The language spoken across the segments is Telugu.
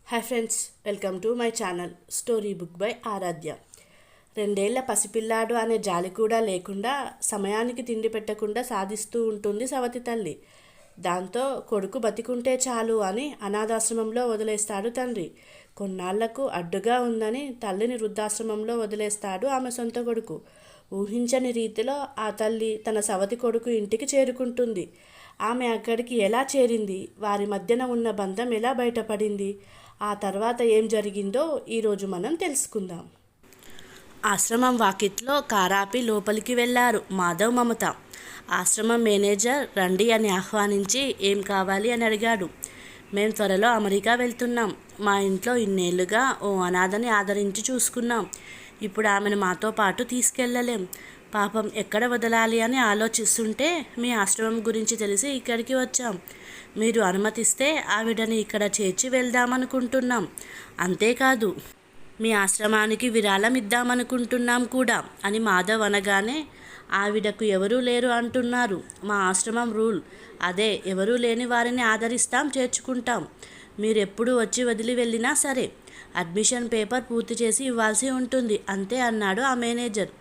Hi friends, welcome to my channel story book by Aradhya. 2 ఏళ్ల పసిపిల్లాడు అనే జాలి కూడా లేకుండా సమయానికి తిండి పెట్టకుండా సాధిస్తూ ఉంటుంది సవతి తల్లి. దాంతో కొడుకు బతికుంటే చాలు అని అనాథాశ్రమంలో వదిలేస్తాడు తండ్రి. కొన్నాళ్లకు అడ్డుగా ఉందని తల్లిని వృద్ధాశ్రమంలో వదిలేస్తాడు ఆమె సొంత కొడుకు. ఊహించని రీతిలో ఆ తల్లి తన సవతి కొడుకు ఇంటికి చేరుకుంటుంది. ఆమె అక్కడికి ఎలా చేరింది, వారి మధ్యన ఉన్న బంధం ఎలా బయటపడింది, ఆ తర్వాత ఏం జరిగిందో ఈరోజు మనం తెలుసుకుందాం. ఆశ్రమం వాకిట్లో కారాపి లోపలికి వెళ్ళారు మాధవ్, మమత. ఆశ్రమం మేనేజర్ రండి అని ఆహ్వానించి ఏం కావాలి అని అడిగాడు. మేం త్వరలో అమెరికా వెళ్తున్నాం. మా ఇంట్లో ఇన్నేళ్లుగా ఓ అనాథని ఆదరించి చూసుకున్నాం. ఇప్పుడు ఆమెను మాతో పాటు తీసుకెళ్ళలేం. పాపం ఎక్కడ వదలాలి అని ఆలోచిస్తుంటే మీ ఆశ్రమం గురించి తెలిసి ఇక్కడికి వచ్చాం. మీరు అనుమతిస్తే ఆవిడని ఇక్కడ చేర్చి వెళ్దామనుకుంటున్నాం. అంతేకాదు మీ ఆశ్రమానికి విరాళం ఇద్దామనుకుంటున్నాం కూడా అని మాధవ్ అనగానే, ఆవిడకు ఎవరూ లేరు అంటున్నారు. మా ఆశ్రమం రూల్ అదే, ఎవరూ లేని వారిని ఆదరిస్తాం, చేర్చుకుంటాం. మీరెప్పుడు వచ్చి వదిలి వెళ్ళినా సరే అడ్మిషన్ పేపర్ పూర్తి చేసి ఇవ్వాల్సి ఉంటుంది అంతే అన్నాడు ఆ మేనేజర్.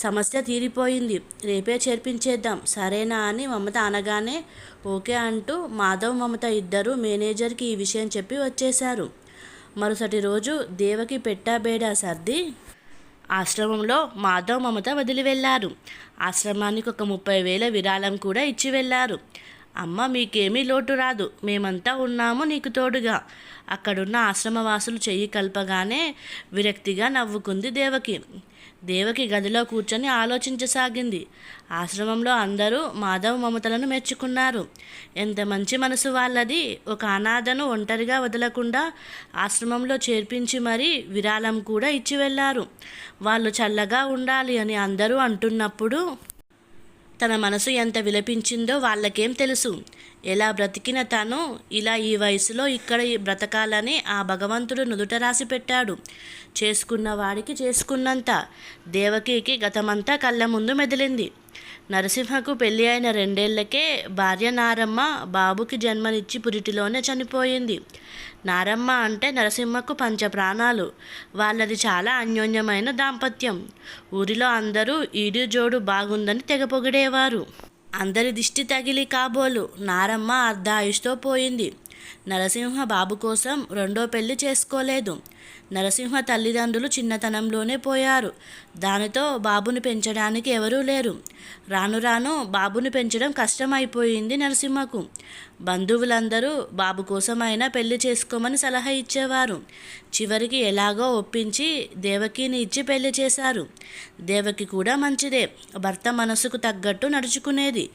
సమస్య తీరిపోయింది, రేపే చేర్పించేద్దాం సరేనా అని మమత అనగానే ఓకే అంటూ మాధవ్, మమత ఇద్దరు మేనేజర్కి ఈ విషయం చెప్పి వచ్చేశారు. మరుసటి రోజు దేవకి పెట్టాబేడా సర్ది ఆశ్రమంలో మాధవ్, మమత వదిలి వెళ్ళారు. ఆశ్రమానికి ఒక 30,000 విరాళం కూడా ఇచ్చి వెళ్ళారు. అమ్మ, మీకేమీ లోటు రాదు, మేమంతా ఉన్నాము నీకు తోడుగా. అక్కడున్న ఆశ్రమవాసులు చెయ్యి కలపగానే విరక్తిగా నవ్వుకుంది దేవకి. దేవకి గదిలో కూర్చొని ఆలోచించసాగింది. ఆశ్రమంలో అందరూ మాధవ్, మమతలను మెచ్చుకున్నారు. ఎంత మంచి మనసు వాళ్ళది. ఒక అనాథను ఒంటరిగా వదలకుండా ఆశ్రమంలో చేర్పించి మరీ విరాళం కూడా ఇచ్చి వెళ్ళారు. వాళ్ళు చల్లగా ఉండాలి అని అందరూ అంటున్నప్పుడు తన మనసు ఎంత విలపించిందో వాళ్ళకేం తెలుసు. ఎలా బ్రతికిన తను ఇలా ఈ వయసులో ఇక్కడ బ్రతకాలని ఆ భగవంతుడు నుదుట రాసి పెట్టాడు. చేసుకున్న వాడికి చేసుకున్నంత. దేవకికి గతమంతా కళ్ళ ముందు మెదిలింది. నరసింహకు పెళ్ళి అయిన 2 ఏళ్లకే భార్య నారమ్మ బాబుకి జన్మనిచ్చి పురిటిలోనే చనిపోయింది. నారమ్మ అంటే నరసింహకు పంచప్రాణాలు. వాళ్ళది చాలా అన్యోన్యమైన దాంపత్యం. ఊరిలో అందరూ ఈడు జోడు బాగుందని తెగ పొగిడేవారు. అందరి దిష్టి తగిలి కాబోలు నారమ్మ అర్ధాయుష్తో పోయింది. నరసింహ బాబు కోసం 2వ పెళ్లి చేసుకోలేదు. నరసింహ తల్లిదండ్రులు చిన్నతనంలోనే పోయారు. దానితో బాబుని పెంచడానికి ఎవరూ లేరు. రాను రాను బాబుని పెంచడం కష్టమైపోయింది నరసింహకు. బంధువులందరూ బాబు కోసమైనా పెళ్లి చేసుకోమని సలహా ఇచ్చేవారు. చివరికి ఎలాగో ఒప్పించి దేవకిని ఇచ్చి పెళ్లి చేశారు. దేవకి కూడా మంచిదే. భర్త మనసుకు తగ్గట్టు నడుచుకునేది.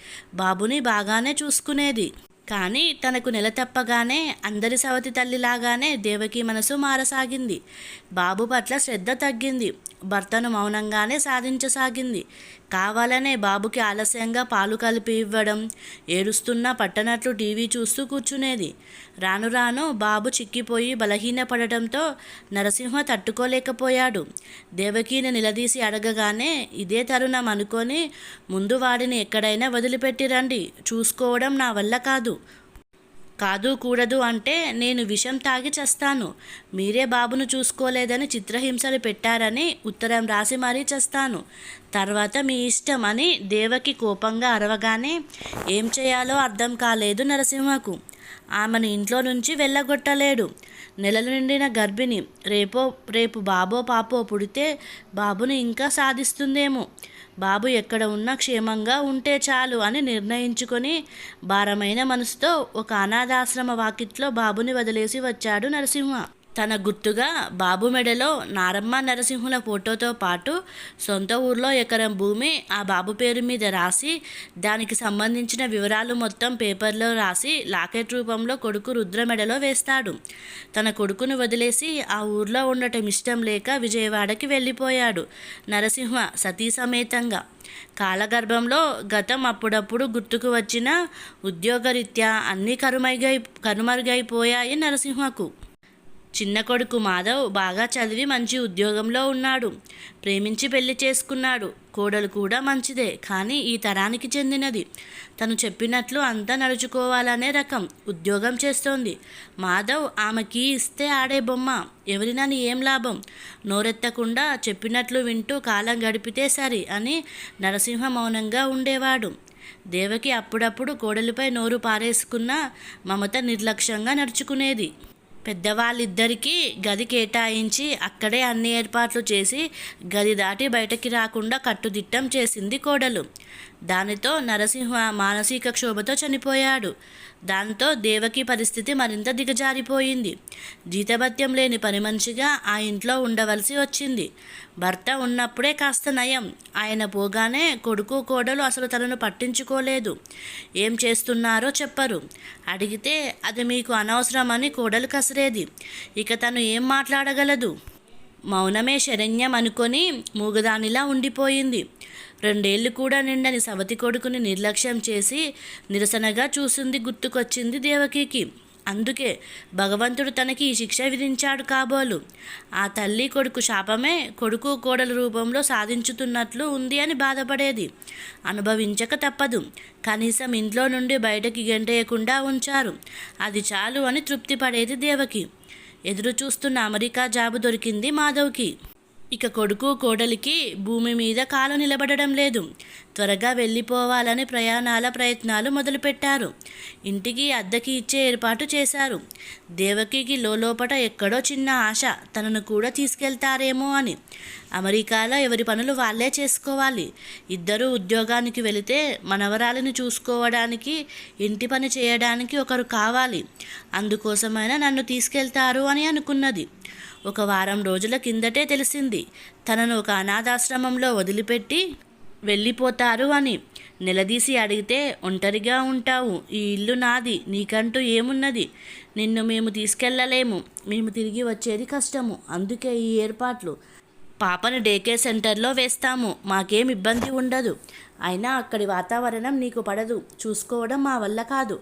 బాబుని బాగానే చూసుకునేది. కానీ తనకు నెల తప్పగానే అందరి సవతి తల్లిలాగానే దేవకి మనసు మారసాగింది. బాబు పట్ల శ్రద్ధ తగ్గింది. భర్తను మౌనంగానే సాధించసాగింది. కావాలనే బాబుకి ఆలస్యంగా పాలు కలిపి ఇవ్వడం, ఏడుస్తున్నా పట్టనట్లు టీవీ చూస్తూ కూర్చునేది. రాను రాను బాబు చిక్కిపోయి బలహీనపడటంతో నరసింహ తట్టుకోలేకపోయాడు. దేవకిని నిలదీసి అడగగానే ఇదే తరుణం అనుకొని, ముందు వాడిని ఎక్కడైనా వదిలిపెట్టి రండి, చూసుకోవడం నా వల్ల కాదు. కాదు కూడదు అంటే నేను విషం తాగి చస్తాను. మీరే బాబును చూసుకోలేదని చిత్రహింసలు పెట్టారని ఉత్తరం రాసి మరీ చస్తాను. తర్వాత మీ ఇష్టం అని దేవకి కోపంగా అరవగానే ఏం చేయాలో అర్థం కాలేదు నరసింహకు. ఆమెను ఇంట్లో నుంచి వెళ్ళగొట్టలేడు. నెలలు నిండిన గర్భిణి. రేపు బాబో పాపో పుడితే బాబుని ఇంకా సాధిస్తుందేమో. బాబు ఎక్కడ ఉన్నా క్షేమంగా ఉంటే చాలు అని నిర్ణయించుకొని భారమైన మనసుతో ఒక అనాథాశ్రమ వాకిట్లో బాబుని వదిలేసి వచ్చాడు నరసింహ. తన గుర్తుగా బాబు మెడలో నారమ్మ, నరసింహుల ఫోటోతో పాటు సొంత ఊర్లో ఎకరం భూమి ఆ బాబు పేరు మీద రాసి, దానికి సంబంధించిన వివరాలు మొత్తం పేపర్లో రాసి లాకెట్ రూపంలో కొడుకు రుద్ర మెడలో వేస్తాడు. తన కొడుకును వదిలేసి ఆ ఊర్లో ఉండటం ఇష్టం లేక విజయవాడకి వెళ్ళిపోయాడు నరసింహ సతీ సమేతంగా. కాలగర్భంలో గతం అప్పుడప్పుడు గుర్తుకు వచ్చిన ఉద్యోగరీత్యా అన్నీ కనుమరుగైపోయాయి నరసింహకు. చిన్న కొడుకు మాధవ్ బాగా చదివి మంచి ఉద్యోగంలో ఉన్నాడు. ప్రేమించి పెళ్లి చేసుకున్నాడు. కోడలు కూడా మంచిదే, కానీ ఈ తరానికి చెందినది. తను చెప్పినట్లు అంతా నడుచుకోవాలనే రకం. ఉద్యోగం చేస్తోంది. మాధవ్ ఆమెకి ఇస్తే ఆడే బొమ్మ. ఎవరినని ఏం లాభం? నోరెత్తకుండా చెప్పినట్లు వింటూ కాలం గడిపితే సరి అని నరసింహ మౌనంగా ఉండేవాడు. దేవకి అప్పుడప్పుడు కోడలిపై నోరు పారేసుకున్న మమత నిర్లక్ష్యంగా నడుచుకునేది. పెద్దవాళ్ళిద్దరికీ గది కేటాయించి అక్కడే అన్ని ఏర్పాట్లు చేసి గది దాటి బయటకి రాకుండా కట్టుదిట్టం చేసింది కోడలు. దానితో నరసింహ మానసిక క్షోభతో చనిపోయాడు. దాంతో దేవకి పరిస్థితి మరింత దిగజారిపోయింది. జీతభత్యం లేని పని మనిషిగా ఆ ఇంట్లో ఉండవలసి వచ్చింది. భర్త ఉన్నప్పుడే కాస్త నయం. ఆయన పోగానే కొడుకు కోడలు అసలు తనను పట్టించుకోలేదు. ఏం చేస్తున్నారో చెప్పరు. అడిగితే అది మీకు అనవసరమని కోడలు కసిరేది. ఇక తను ఏం మాట్లాడగలదు? మౌనమే శరణ్యం అనుకొని మూగదానిలా ఉండిపోయింది. 2 ఏళ్లు కూడా నిండని సవతి కొడుకుని నిర్లక్ష్యం చేసి నిరసనగా చూసింది గుర్తుకొచ్చింది దేవకికి. అందుకే భగవంతుడు తనకి ఈ శిక్ష విధించాడు కాబోలు. ఆ తల్లి కొడుకు శాపమే కొడుకు కోడల రూపంలో సాధించుతున్నట్లు ఉంది అని బాధపడేది. అనుభవించక తప్పదు. కనీసం ఇంట్లో నుండి బయటకి గెంటేయకుండా ఉంచారు. అది చాలు అని తృప్తి పడేది దేవకి. ఎదురు చూస్తున్న అమెరికా జాబు దొరికింది మాధవ్కి. ఇక కొడుకు కోడలికి భూమి మీద కాలు నిలబడడం లేదు. త్వరగా వెళ్ళిపోవాలని ప్రయత్నాలు మొదలుపెట్టారు. ఇంటికి అద్దెకి ఇచ్చే ఏర్పాటు చేశారు. దేవకికి లోపట ఎక్కడో చిన్న ఆశ, తనను కూడా తీసుకెళ్తారేమో అని. అమెరికాలో ఎవరి పనులు వాళ్ళే చేసుకోవాలి. ఇద్దరూ ఉద్యోగానికి వెళితే మనవరాలిని చూసుకోవడానికి, ఇంటి పని చేయడానికి ఒకరు కావాలి. అందుకోసమైనా నన్ను తీసుకెళ్తారు అని అనుకున్నది. ఒక వారం రోజుల కిందటే తెలిసింది తనను ఒక అనాథాశ్రమంలో వదిలిపెట్టి వెళ్ళిపోతారు అని. నిలదీసి అడిగితే, ఒంటరిగా ఉంటావు, ఈ ఇల్లు నాది, నీకంటూ ఏమున్నది? నిన్ను మేము తీసుకెళ్ళలేము, మేము తిరిగి వచ్చేది కష్టము, అందుకే ఈ ఏర్పాట్లు. పాపని డేకేర్ సెంటర్లో వేస్తాము, మాకేం ఇబ్బంది ఉండదు. అయినా అక్కడి వాతావరణం నీకు పడదు, చూసుకోవడం మా వల్ల కాదు.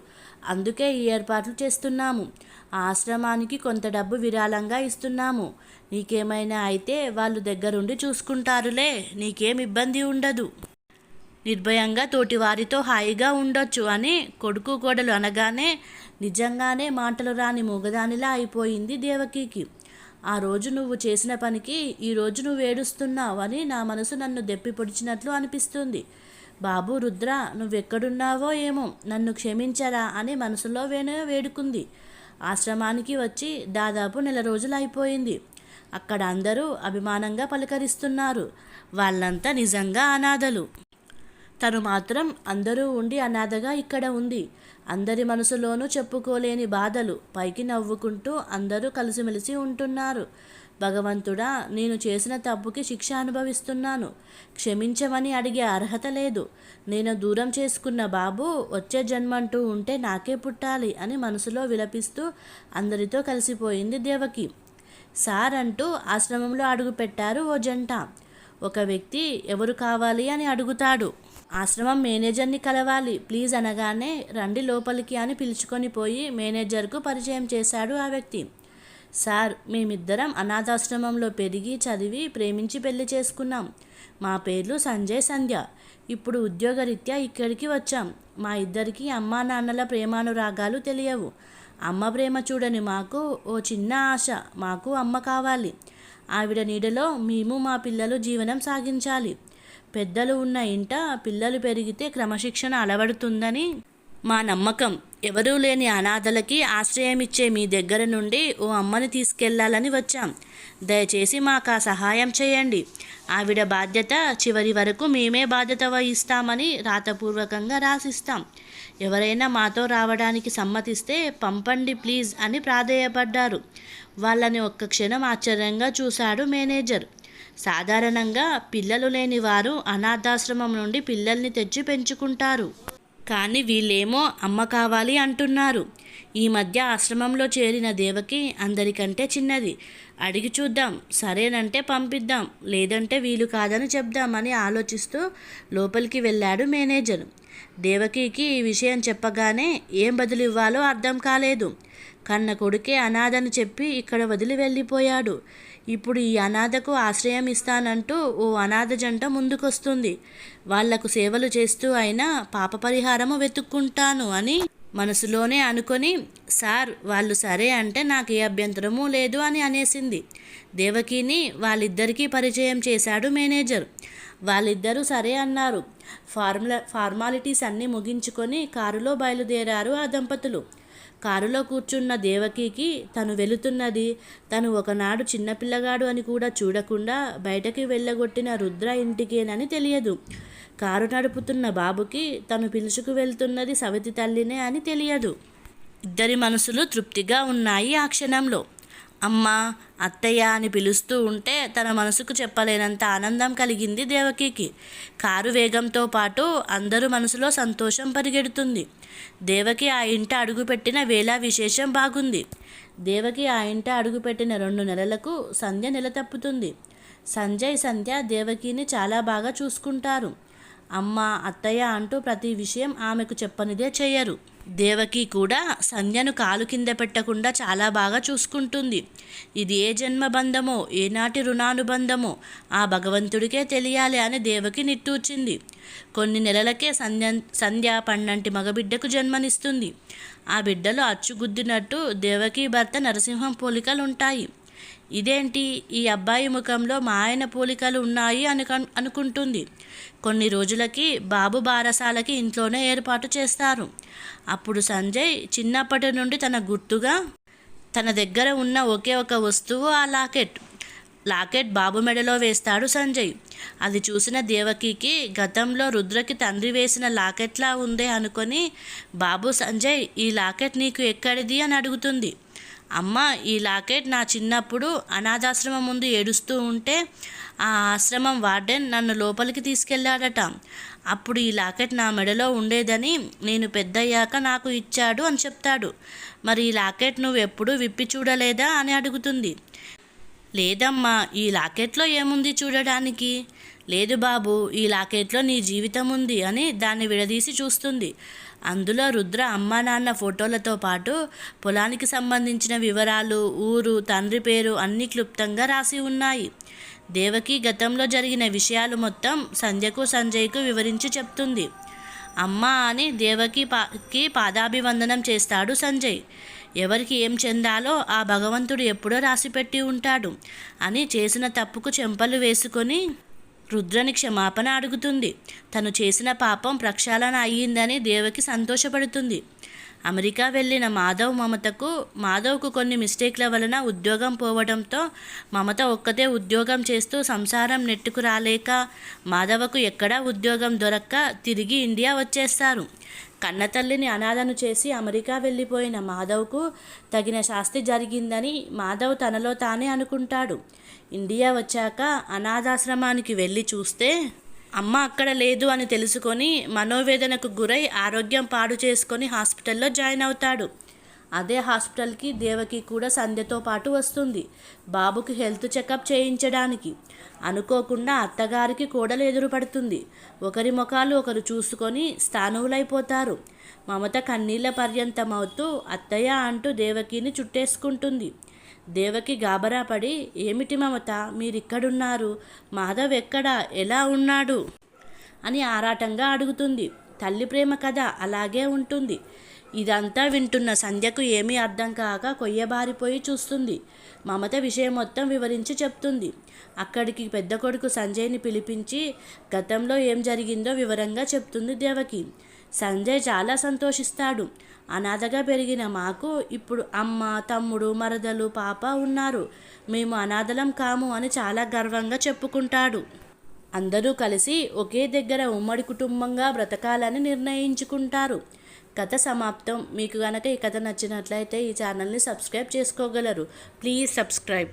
అందుకే ఈ ఏర్పాట్లు చేస్తున్నాము. ఆ ఆశ్రమానికి కొంత డబ్బు విరాళంగా ఇస్తున్నాము. నీకేమైనా అయితే వాళ్ళు దగ్గరుండి చూసుకుంటారులే, నీకేం ఇబ్బంది ఉండదు. నిర్భయంగా తోటివారితో హాయిగా ఉండొచ్చు అని కొడుకు కోడలు అనగానే నిజంగానే మాటలు రాని మూగదానిలా అయిపోయింది దేవకికి. ఆ రోజు నువ్వు చేసిన పనికి ఈరోజు నువ్వు ఏడుస్తున్నావు అని నా మనసు నన్ను దెప్పి పొడిచినట్లు అనిపిస్తుంది. బాబు రుద్ర, నువ్వెక్కడున్నావో ఏమో, నన్ను క్షమించరా అని మనసులో వేడుకుంది. ఆశ్రమానికి వచ్చి దాదాపు 1 నెల రోజులు అయిపోయింది. అక్కడ అందరూ అభిమానంగా పలకరిస్తున్నారు. వాళ్ళంతా నిజంగా అనాథలు. తను మాత్రం అందరూ ఉండి అనాథగా ఇక్కడ ఉంది. అందరి మనసులోనూ చెప్పుకోలేని బాధలు. పైకి నవ్వుకుంటూ అందరూ కలిసిమెలిసి ఉంటున్నారు. భగవంతుడా, నేను చేసిన తప్పుకి శిక్ష అనుభవిస్తున్నాను. క్షమించమని అడిగే అర్హత లేదు. నేను దూరం చేసుకున్న బాబు వచ్చే జన్మంటూ ఉంటే నాకే పుట్టాలి అని మనసులో విలపిస్తూ అందరితో కలిసిపోయింది దేవకి. సార్ అంటూ ఆశ్రమంలో అడుగుపెట్టారు ఓ జంట. ఒక వ్యక్తి ఎవరు కావాలి అని అడుగుతాడు. ఆశ్రమం మేనేజర్ని కలవాలి ప్లీజ్ అనగానే, రండి లోపలికి అని పిలుచుకొని పోయి మేనేజర్కు పరిచయం చేశాడు ఆ వ్యక్తి. సార్, మేమిద్దరం అనాథాశ్రమంలో పెరిగి చదివి ప్రేమించి పెళ్లి చేసుకున్నాం. మా పేర్లు సంజయ్, సంధ్య. ఇప్పుడు ఉద్యోగరీత్యా ఇక్కడికి వచ్చాం. మా ఇద్దరికి అమ్మా నాన్నల ప్రేమానురాగాలు తెలియవు. అమ్మ ప్రేమ చూడని మాకు ఓ చిన్న ఆశ, మాకు అమ్మ కావాలి. ఆవిడ నీడలో మేము మా పిల్లలు జీవనం సాగించాలి. పెద్దలు ఉన్న ఇంట పిల్లలు పెరిగితే క్రమశిక్షణ అలవడుతుందని మా నమ్మకం. ఎవరూ లేని అనాథలకి ఆశ్రయమిచ్చే మీ దగ్గర నుండి ఓ అమ్మని తీసుకెళ్లాలని వచ్చాం. దయచేసి మాకు ఆ సహాయం చేయండి. ఆవిడ బాధ్యత చివరి వరకు మేమే బాధ్యత వహిస్తామని రాతపూర్వకంగా రాసిస్తాం. ఎవరైనా మాతో రావడానికి సమ్మతిస్తే పంపండి ప్లీజ్ అని ప్రాధేయపడ్డారు. వాళ్ళని ఒక్క క్షణం ఆశ్చర్యంగా చూశాడు మేనేజర్. సాధారణంగా పిల్లలు లేని వారు అనాథాశ్రమం నుండి పిల్లల్ని తెచ్చి పెంచుకుంటారు. కానీ వీళ్ళేమో అమ్మ కావాలి అంటున్నారు. ఈ మధ్య ఆశ్రమంలో చేరిన దేవకి అందరికంటే చిన్నది. అడిగి చూద్దాం, సరేనంటే పంపిద్దాం, లేదంటే వీలు కాదని చెప్దామని ఆలోచిస్తూ లోపలికి వెళ్ళాడు మేనేజర్. దేవకికి ఈ విషయం చెప్పగానే ఏం బదులివ్వాలో అర్థం కాలేదు. కన్న కొడుకే అనాథని చెప్పి ఇక్కడ వదిలి వెళ్ళిపోయాడు. ఇప్పుడు ఈ అనాథకు ఆశ్రయం ఇస్తానంటూ ఓ అనాథ జంట ముందుకొస్తుంది. వాళ్లకు సేవలు చేస్తూ అయినా పాప పరిహారము వెతుక్కుంటాను అని మనసులోనే అనుకొని, సార్ వాళ్ళు సరే అంటే నాకు ఏ అభ్యంతరమూ లేదు అని అనేసింది. దేవకిని వాళ్ళిద్దరికీ పరిచయం చేశాడు మేనేజర్. వాళ్ళిద్దరూ సరే అన్నారు. ఫార్మాలిటీస్ అన్నీ ముగించుకొని కారులో బయలుదేరారు ఆ దంపతులు. కారులో కూర్చున్న దేవకికి తను వెళుతున్నది, తను ఒకనాడు చిన్నపిల్లగాడు అని కూడా చూడకుండా బయటకి వెళ్ళగొట్టిన రుద్ర ఇంటికేనని తెలియదు. కారు నడుపుతున్న బాబుకి తను పిలుచుకు వెళ్తున్నది సవతి తల్లినే అని తెలియదు. ఇద్దరి మనసులు తృప్తిగా ఉన్నాయి ఆ క్షణంలో. అమ్మ, అత్తయ్య అని పిలుస్తూ ఉంటే తన మనసుకు చెప్పలేనంత ఆనందం కలిగింది దేవకికి. కారు వేగంతో పాటు అందరూ మనసులో సంతోషం పరిగెడుతుంది. దేవకి ఆ ఇంట అడుగుపెట్టిన వేళ విశేషం బాగుంది. దేవకి ఆ ఇంట అడుగుపెట్టిన 2 నెలలకు సంధ్య నెల తప్పుతుంది. సంజయ్, సంధ్య దేవకిని చాలా బాగా చూసుకుంటారు. అమ్మ, అత్తయ్య అంటూ ప్రతి విషయం ఆమెకు చెప్పనిదే చెయ్యరు. దేవకి కూడా సంధ్యను కాలు కింద పెట్టకుండా చాలా బాగా చూసుకుంటుంది. ఇది ఏ జన్మ బంధమో, ఏనాటి రుణానుబంధమో ఆ భగవంతుడికే తెలియాలి అని దేవకి నిట్టూర్చింది. కొన్ని నెలలకే సంధ్య పన్నంటి మగబిడ్డకు జన్మనిస్తుంది. ఆ బిడ్డలో అచ్చుగుద్దినట్టు దేవకి భర్త నరసింహం పోలికలుంటాయి. ఇదేంటి, ఈ అబ్బాయి ముఖంలో మా ఆయన పోలికలు ఉన్నాయి అనుకుంటుంది. కొన్ని రోజులకి బాబు బారసాలకి ఇంట్లోనే ఏర్పాటు చేస్తారు. అప్పుడు సంజయ్ చిన్నప్పటి నుండి తన గుర్తుగా తన దగ్గర ఉన్న ఒకే ఒక వస్తువు ఆ లాకెట్ బాబు మెడలో వేస్తాడు సంజయ్. అది చూసిన దేవకికి గతంలో రుద్రకి తండ్రి వేసిన లాకెట్లా ఉందే అనుకొని, బాబు సంజయ్, ఈ లాకెట్ నీకు ఎక్కడిది అని అడుగుతుంది. అమ్మ, ఈ లాకెట్ నా చిన్నప్పుడు అనాథాశ్రమం ముందు ఏడుస్తూ ఉంటే ఆ ఆశ్రమం వార్డెన్ నన్ను లోపలికి తీసుకెళ్లాడట. అప్పుడు ఈ లాకెట్ నా మెడలో ఉండేదని నేను పెద్దయ్యాక నాకు ఇచ్చాడు అని చెప్తాడు. మరి ఈ లాకెట్ నువ్వు ఎప్పుడూ విప్పి చూడలేదా అని అడుగుతుంది. లేదమ్మా, ఈ లాకెట్లో ఏముంది చూడడానికి? లేదు బాబు, ఈ లాకెట్లో నీ జీవితం ఉంది అని దాన్ని విడదీసి చూస్తుంది. అందులో రుద్ర అమ్మా నాన్న ఫోటోలతో పాటు పొలానికి సంబంధించిన వివరాలు, ఊరు, తండ్రి పేరు అన్నీ క్లుప్తంగా రాసి ఉన్నాయి. దేవకి గతంలో జరిగిన విషయాలు మొత్తం సంధ్యకు, సంజయ్కు వివరించి చెప్తుంది. అమ్మా అని దేవకి పాదాభివందనం చేస్తాడు సంజయ్. ఎవరికి ఏం చెందాలో ఆ భగవంతుడు ఎప్పుడో రాసిపెట్టి ఉంటాడు అని చేసిన తప్పుకు చెంపలు వేసుకొని రుద్రని క్షమాపణ అడుగుతుంది. తను చేసిన పాపం ప్రక్షాళన అయ్యిందని దేవకి సంతోషపడుతుంది. అమెరికా వెళ్ళిన మాధవ్కు కొన్ని మిస్టేక్ల వలన ఉద్యోగం పోవడంతో మమత ఒక్కతే ఉద్యోగం చేస్తూ సంసారం నెట్టుకు రాలేక మాధవకు ఎక్కడా ఉద్యోగం దొరక్క తిరిగి ఇండియా వచ్చేస్తారు. కన్నతల్లిని అనాథను చేసి అమెరికా వెళ్ళిపోయిన మాధవ్కు తగిన శాస్తి జరిగిందని మాధవ్ తనలో తానే అనుకుంటాడు. ఇండియా వచ్చాక అనాథాశ్రమానికి వెళ్ళి చూస్తే అమ్మ అక్కడ లేదు అని తెలుసుకొని మనోవేదనకు గురై ఆరోగ్యం పాడు చేసుకొని హాస్పిటల్లో జాయిన్ అవుతాడు. అదే హాస్పిటల్కి దేవకి కూడా సంధ్యతో పాటు వస్తుంది, బాబుకి హెల్త్ చెకప్ చేయించడానికి. అనుకోకుండా అత్తగారికి కోడలు ఎదురుపడుతుంది. ఒకరి ముఖాలు ఒకరు చూసుకొని స్థానువులైపోతారు. మమత కన్నీళ్ల పర్యంతమవుతూ అత్తయ్య అంటూ దేవకిని చుట్టేసుకుంటుంది. దేవకి గాబరా పడి, ఏమిటి మమత, మీరిక్కడున్నారు, మాధవ్ ఎక్కడా, ఎలా ఉన్నాడు అని ఆరాటంగా అడుగుతుంది. తల్లి ప్రేమ కదా అలాగే ఉంటుంది. ఇదంతా వింటున్న సంధ్యకు ఏమీ అర్థం కాక కొయ్యబారిపోయి చూస్తుంది. మమత విషయం మొత్తం వివరించి చెప్తుంది. అక్కడికి పెద్ద కొడుకు సంజయ్ని పిలిపించి గతంలో ఏం జరిగిందో వివరంగా చెప్తుంది దేవకి. సంజయ్ చాలా సంతోషిస్తాడు. అనాథగా పెరిగిన మాకు ఇప్పుడు అమ్మ, తమ్ముడు, మరదలు, పాప ఉన్నారు, మేము అనాథలం కాము అని చాలా గర్వంగా చెప్పుకుంటాడు. అందరూ కలిసి ఒకే దగ్గర ఉమ్మడి కుటుంబంగా బ్రతకాలని నిర్ణయించుకుంటారు. కథ సమాప్తం. మీకు గనక ఈ కథ నచ్చినట్లయితే ఈ ఛానల్ని సబ్స్క్రైబ్ చేసుకోగలరు. Please subscribe.